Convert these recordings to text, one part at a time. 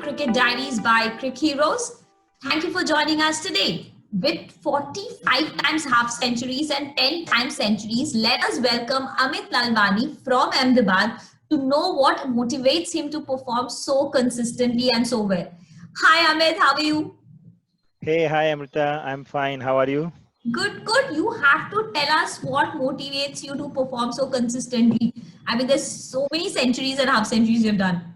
Cricket Diaries by CricHeroes. Thank you for joining us today. With 45 times half centuries and 10 times centuries, let us welcome Amit Lalwani from Ahmedabad to know what motivates him to perform so consistently and so well. Hi Amit, how are you? Hey, hi Amrita. I'm fine. How are you? Good, good. You have to tell us what motivates you to perform so consistently. I mean, there's so many centuries and half centuries you've done.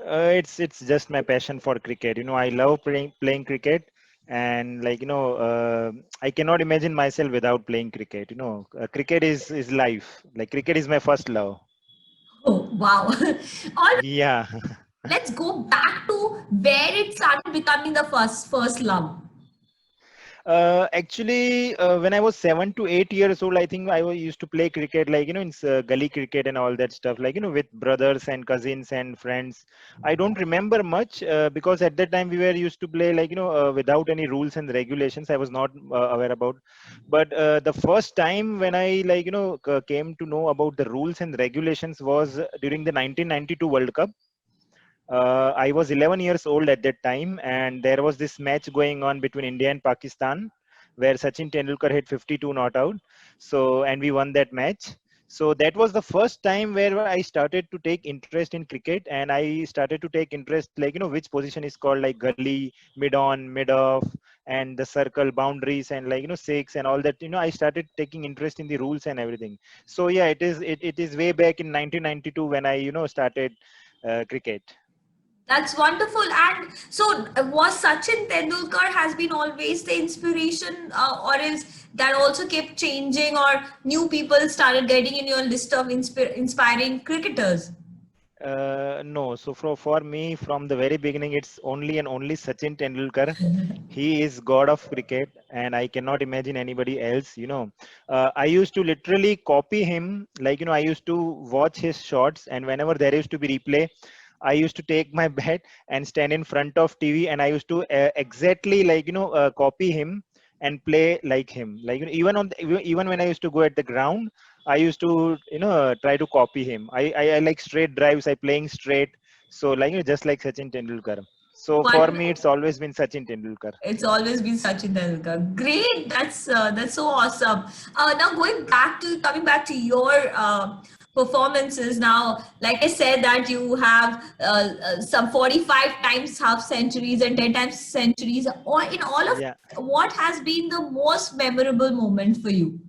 It's just my passion for cricket. I love playing cricket, and I cannot imagine myself without playing cricket. Cricket is life. Like cricket is my first love. Oh, wow. All Yeah. let's go back to where it started becoming the first love. When I was 7 to 8 years old, I think used to play cricket, in gully cricket and all that stuff, with brothers and cousins and friends. I don't remember much because at that time we were used to play, without any rules and regulations. I was not aware about. But the first time when I, came to know about the rules and regulations was during the 1992 World Cup. I was 11 years old at that time, and there was this match going on between India and Pakistan, where Sachin Tendulkar hit 52 not out. So, and we won that match. So that was the first time where I started to take interest in cricket, and I started to take interest, which position is called like gully, mid on, mid off, and the circle boundaries, and six and all that. I started taking interest in the rules and everything. So yeah, it is way back in 1992 when I started cricket. That's wonderful. And so, was Sachin Tendulkar has been always the inspiration, or is that also kept changing, or new people started getting in your list of inspiring cricketers? No, so for me, from the very beginning, it's only and only Sachin Tendulkar. He is god of cricket, and I cannot imagine anybody else. I used to literally copy him. I used to watch his shots, and whenever there used to be replay, I used to take my bat and stand in front of TV, and I used to exactly copy him and play like him. Even when I used to go at the ground, I used to try to copy him. I like straight drives. I playing straight, so just like Sachin Tendulkar. So for me, it's always been Sachin Tendulkar. It's always been Sachin Tendulkar. Great, that's so awesome. Now coming back to your performances. Now, like I said, that you have some 45 times half centuries and 10 times centuries. Or in all of Yeah. what has been the most memorable moment for you?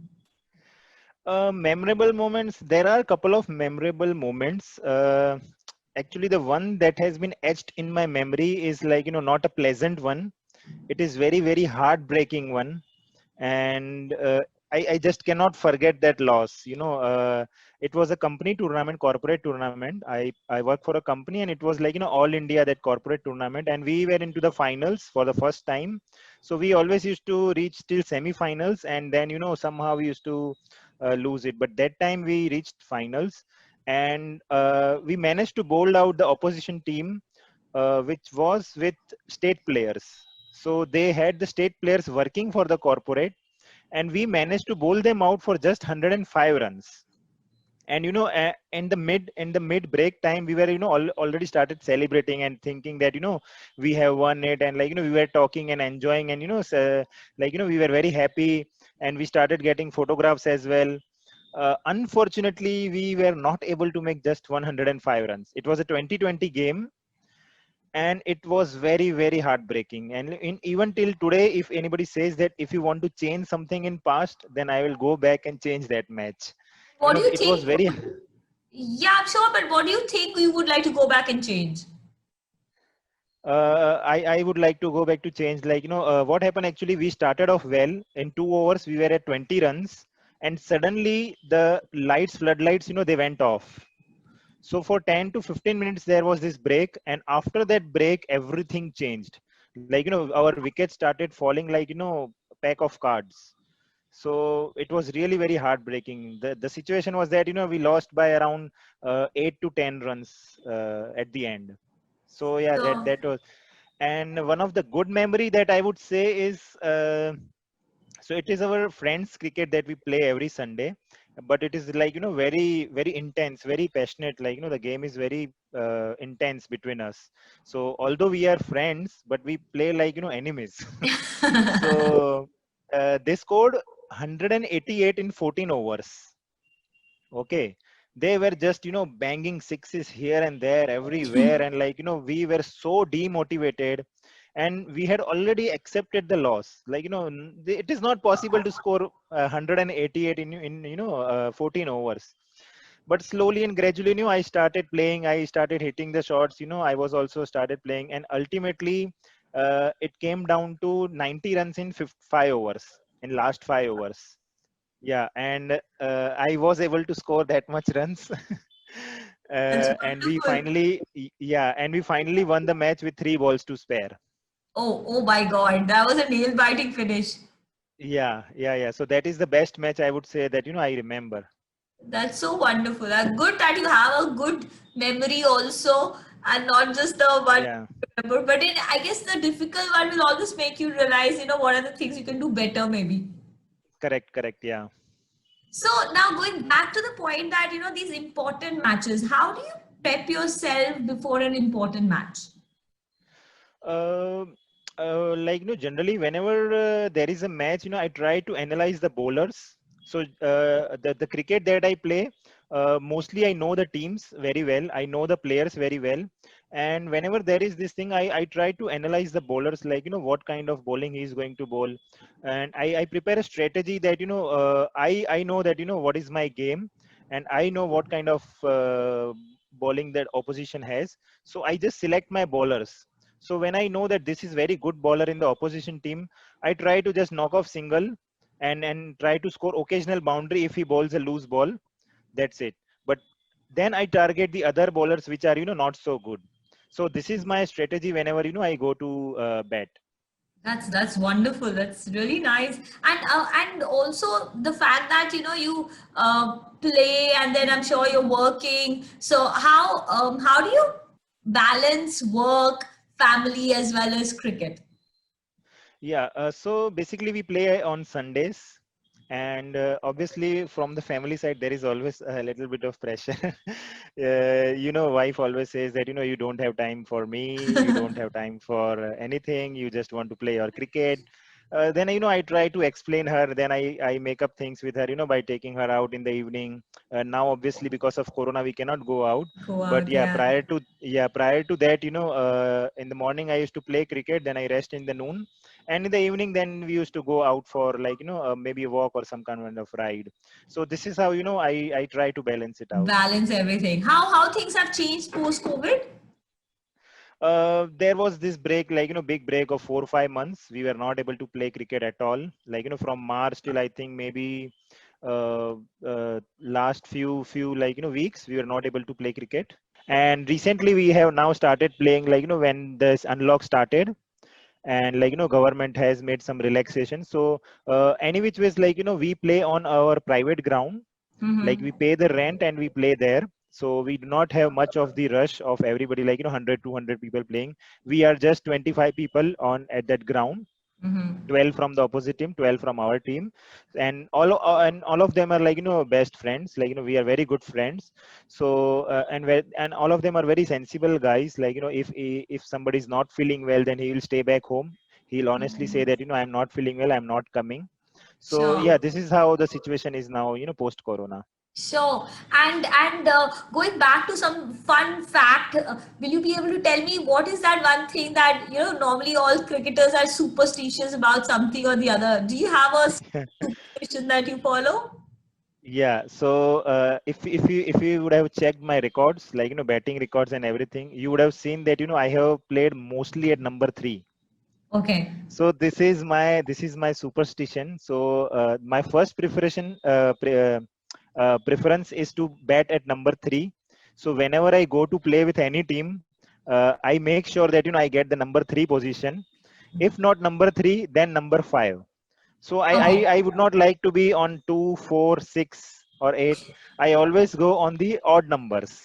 Memorable moments. There are a couple of memorable moments. Actually, the one that has been etched in my memory is not a pleasant one. It is very heartbreaking one, and I just cannot forget that loss. It was a company tournament, corporate tournament. I work for a company, and it was all India that corporate tournament, and we were into the finals for the first time. So we always used to reach till semi-finals, and then somehow we used to lose it. But that time we reached finals, and we managed to bowl out the opposition team, which was with state players. So they had the state players working for the corporate, and we managed to bowl them out for just 105 runs. And in the mid break time, we were already started celebrating and thinking that we have won it, and we were talking and enjoying, and we were very happy, and we started getting photographs as well. Unfortunately, we were not able to make just 105 runs. It was a 2020 game, and it was very heartbreaking. And even till today, if anybody says that if you want to change something in past, then I will go back and change that match. What do you It was think? very. Yeah, I'm sure, but what do you think you would like to go back and change? I would like to go back to change, what happened. Actually, we started off well. In 2 overs we were at 20 runs, and suddenly the floodlights, they went off. So for 10 to 15 minutes, there was this break. And after that break, everything changed. Our wickets started falling a pack of cards. So it was really very heartbreaking. The situation was that, we lost by around 8 to 10 runs at the end. So yeah, that, So, that was. And one of the good memory that I would say is, so it is our friends cricket that we play every Sunday. but it is like, very very intense, very passionate, like, the game is very intense between us. So although we are friends, but we play like, enemies. So they scored 188 in 14 overs. Okay, they were just, banging sixes here and there everywhere, and like, we were so demotivated, and we had already accepted the loss. Like, it is not possible to score 188 in 14 overs. But slowly and gradually, I started playing, I started hitting the shots, I was also started playing, and ultimately it came down to 90 runs in 5 overs, in last 5 overs. Yeah, and I was able to score that much runs. That's And we wonderful. finally, yeah, and we finally won the match with 3 balls to spare. Oh my God, that was a nail-biting finish. Yeah, yeah, yeah. So that is the best match, I would say, that, I remember. That's so wonderful. Good that you have a good memory also, and not just the one Yeah, you remember. But I guess the difficult one will always make you realize, what are the things you can do better, maybe. correct, correct. Yeah. So now going back to the point that, these important matches, how do you prep yourself before an important match? Uh, like, generally, whenever there is a match, I try to analyze the bowlers. So the cricket that I play, mostly I know the teams very well. I know the players very well. And whenever there is this thing, I try to analyze the bowlers, like, what kind of bowling he is going to bowl. And I prepare a strategy that, I know that, what is my game, and I know what kind of bowling that opposition has. So I just select my bowlers. So when I know that this is very good bowler in the opposition team, I try to just knock off single, and try to score occasional boundary if he bowls a loose ball. That's it. But then I target the other bowlers which are, not so good. So this is my strategy whenever, I go to bat. That's wonderful. That's really nice. And also the fact that you play, and then I'm sure you're working. So how do you balance work, family, as well as cricket? Yeah, so basically we play on Sundays, and obviously from the family side there is always a little bit of pressure. Wife always says that, you don't have time for me, you don't have time for anything, you just want to play your cricket. Then, I try to explain her. Then I make up things with her, by taking her out in the evening. Now, obviously, because of Corona, we cannot go out. Go But out, yeah, yeah. prior to that, in the morning I used to play cricket. Then I rest in the noon, and in the evening then we used to go out for, like, maybe a walk or some kind of ride. So this is how, I try to balance it out. Balance everything. How things have changed post COVID? There was this break, like, big break of 4 or 5 months. We were not able to play cricket at all, like, from March till I think maybe last few like, weeks we were not able to play cricket. And recently we have now started playing, like, when this unlock started, and, like, government has made some relaxation. So any which ways, like, we play on our private ground, like Mm-hmm. we pay the rent and we play there. So we do not have much of the rush of everybody, like, 100 200 people playing. We are just 25 people on at that ground, Mm-hmm. 12 from the opposite team, 12 from our team. And all of them are, like, best friends, like, we are very good friends. So and all of them are very sensible guys, like, if somebody is not feeling well, then he will stay back home. He'll honestly say that, I'm not feeling well, I'm not coming. So Sure. yeah, this is how the situation is now, post corona. Sure. And going back to some fun fact, will you be able to tell me what is that one thing that normally all cricketers are superstitious about something or the other? Do you have a superstition that you follow? Yeah, so if you would have checked my records, like, batting records and everything, you would have seen that, I have played mostly at number 3. Okay. So this is my superstition. So my first preference is to bat at number 3. So whenever I go to play with any team, I make sure that, I get the number 3 position. If not number 3, then number 5. So Okay. I would not like to be on 2, 4, 6, or 8. I always go on the odd numbers.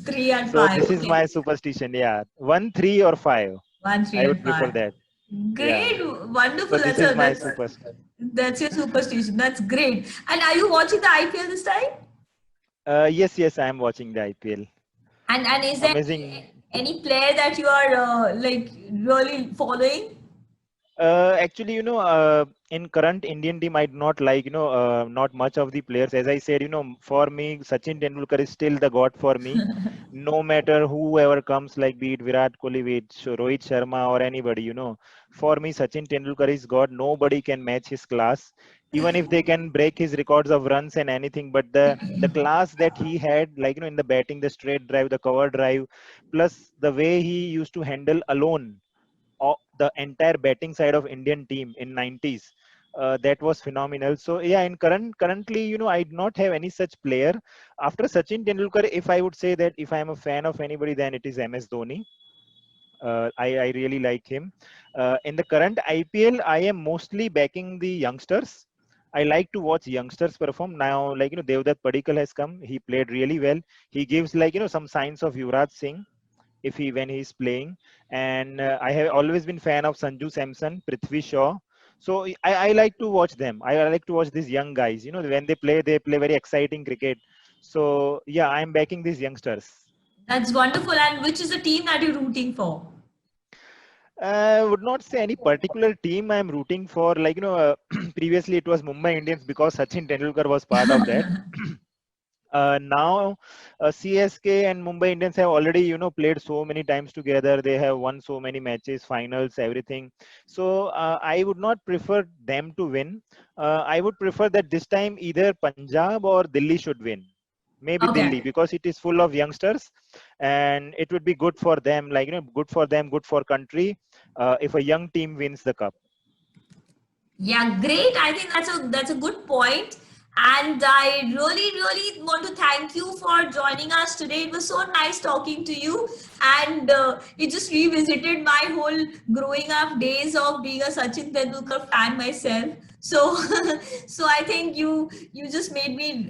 3 and So 5. this is Okay. my superstition. Yeah, 1, 3, or 5. 1, 3, I and would prefer 5. that. Yeah. Great, wonderful. So this is my superstar. That's your superstition. That's great. And are you watching the IPL this time? Yes, yes, I am watching the IPL. And is there Amazing. any player that you are like really following? Actually, in current Indian team, I do not like, not much of the players. As I said, for me, Sachin Tendulkar is still the god for me. No matter whoever comes, like be it Virat Kohli, be it Rohit Sharma or anybody, for me, Sachin Tendulkar is god. Nobody can match his class, even if they can break his records of runs and anything. But the class that he had, like, in the batting, the straight drive, the cover drive, plus the way he used to handle alone the entire batting side of Indian team in 90s. That was phenomenal. So yeah, in currently, I do not have any such player. After Sachin Tendulkar, if I would say that if I am a fan of anybody, then it is MS Dhoni. I really like him. In the current IPL, I am mostly backing the youngsters. I like to watch youngsters perform now. Like Devdutt Padikkal has come. He played really well. He gives like some signs of Yuvraj Singh if he when he's playing. And I have always been fan of Sanju Samson, Prithvi Shaw. So I like to watch them. I like to watch these young guys. When they play very exciting cricket. So yeah, I'm backing these youngsters. That's wonderful. And which is the team that you're rooting for? I would not say any particular team I'm rooting for. Like previously it was Mumbai Indians because Sachin Tendulkar was part of that. Now CSK and Mumbai Indians have already played so many times together. They have won so many matches, finals, everything. So I would not prefer them to win. I would prefer that this time either Punjab or Delhi should win. Maybe Delhi Okay. because it is full of youngsters, and it would be good for them. Like good for them, good for country. If a young team wins the cup. Yeah, great. I think that's a good point. And I really want to thank you for joining us today. It was so nice talking to you, and it just revisited my whole growing up days of being a Sachin Tendulkar fan myself. So, so I think you just made me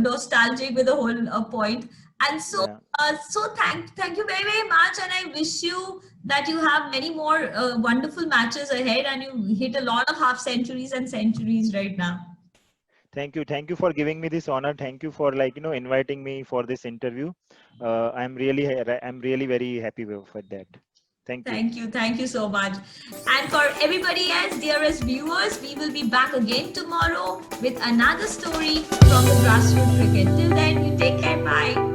nostalgic with the whole point. And so, Yeah. thank you very much, and I wish you that you have many more wonderful matches ahead and you hit a lot of half centuries and centuries right now. Thank you. Thank you for giving me this honor. Thank you for inviting me for this interview. I'm really very happy with that. Thank you. Thank you. Thank you so much. And for everybody else, dearest viewers, we will be back again tomorrow with another story from the grassroots cricket. Till then, you take care. Bye.